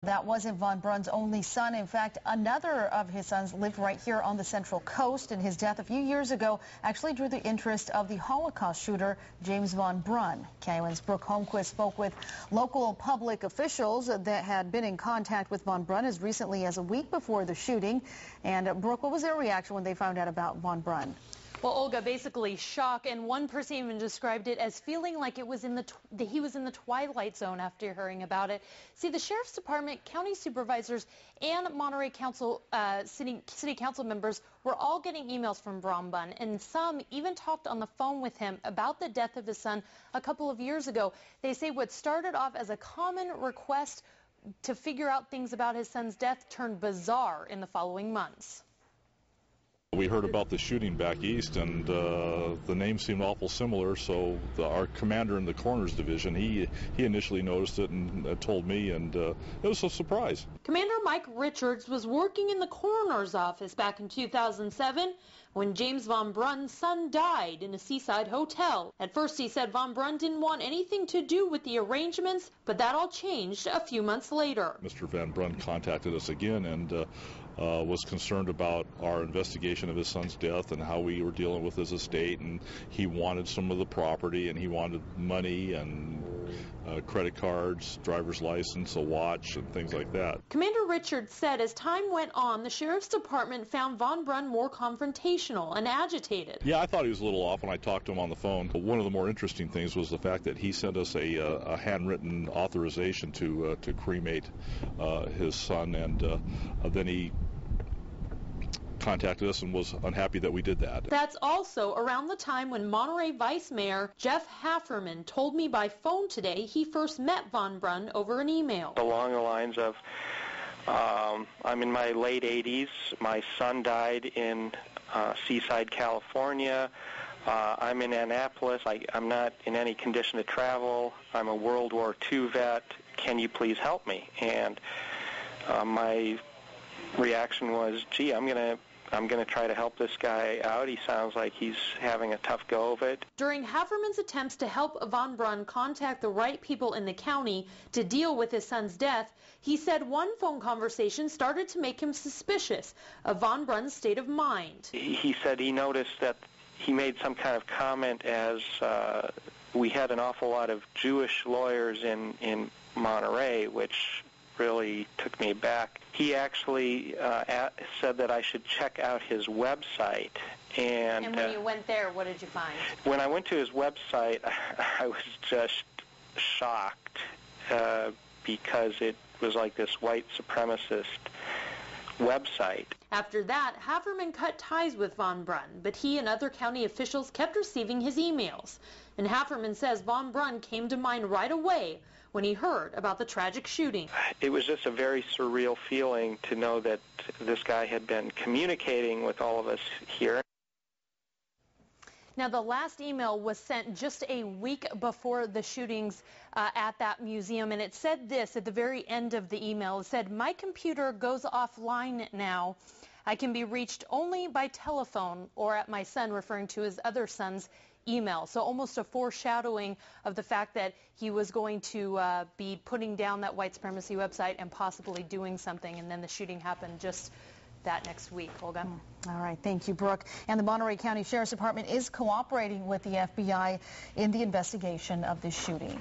That wasn't Von Brunn's only son. In fact, another of his sons lived right here on the Central Coast, and his death a few years ago actually drew the interest of the Holocaust shooter, James Von Brunn. KION's Brooke Holmquist spoke with local public officials that had been in contact with Von Brunn as recently as a week before the shooting. And Brooke, what was their reaction when they found out about Von Brunn? Well, Olga, basically shock, and one person even described it as feeling like it was he was in the twilight zone after hearing about it. See, the Sheriff's Department, county supervisors, and Monterey Council city council members were all getting emails from Von Brunn, and some even talked on the phone with him about the death of his son a couple of years ago. They say what started off as a common request to figure out things about his son's death turned bizarre in the following months. We heard about the shooting back east, and the name seemed awful similar, so our commander in the Coroner's Division, he initially noticed it and told me, and it was a surprise. Commander Mike Richards was working in the coroner's office back in 2007 when James Von Brunn's son died in a seaside hotel. At first he said Von Brunn didn't want anything to do with the arrangements, but that all changed a few months later. Mr. Von Brunn contacted us again and was concerned about our investigation of his son's death and how we were dealing with his estate, and he wanted some of the property, and he wanted money and credit cards, driver's license, a watch, and things like that. Commander Richards said as time went on, the Sheriff's Department found Von Brunn more confrontational and agitated. Yeah, I thought he was a little off when I talked to him on the phone. But one of the more interesting things was the fact that he sent us a handwritten authorization to cremate his son, and then he contacted us and was unhappy that we did that. That's also around the time when Monterey Vice Mayor Jeff Hafferman told me by phone today he first met Von Brunn over an email. Along the lines of, I'm in my late 80s, my son died in Seaside, California, I'm in Annapolis, I'm not in any condition to travel, I'm a World War II vet, can you please help me? And my reaction was, gee, I'm gonna try to help this guy out. He sounds like he's having a tough go of it. During Hafferman's attempts to help Von Brunn contact the right people in the county to deal with his son's death, he said one phone conversation started to make him suspicious of Von Brunn's state of mind. He said he noticed that he made some kind of comment as we had an awful lot of Jewish lawyers in Monterey, which really took me back. He actually said that I should check out his website. And when you went there, what did you find? When I went to his website, I was just shocked because it was like this white supremacist website. After that, Hafferman cut ties with Von Brunn, but he and other county officials kept receiving his emails. And Hafferman says Von Brunn came to mind right away when he heard about the tragic shooting. It was just a very surreal feeling to know that this guy had been communicating with all of us here. Now, the last email was sent just a week before the shootings at that museum, and it said this at the very end of the email. It said, "My computer goes offline now. I can be reached only by telephone or at my son," referring to his other son's email. So almost a foreshadowing of the fact that he was going to be putting down that white supremacy website and possibly doing something, and then the shooting happened just that next week. Olga. All right, thank you, Brooke. And the Monterey County Sheriff's Department is cooperating with the FBI in the investigation of this shooting.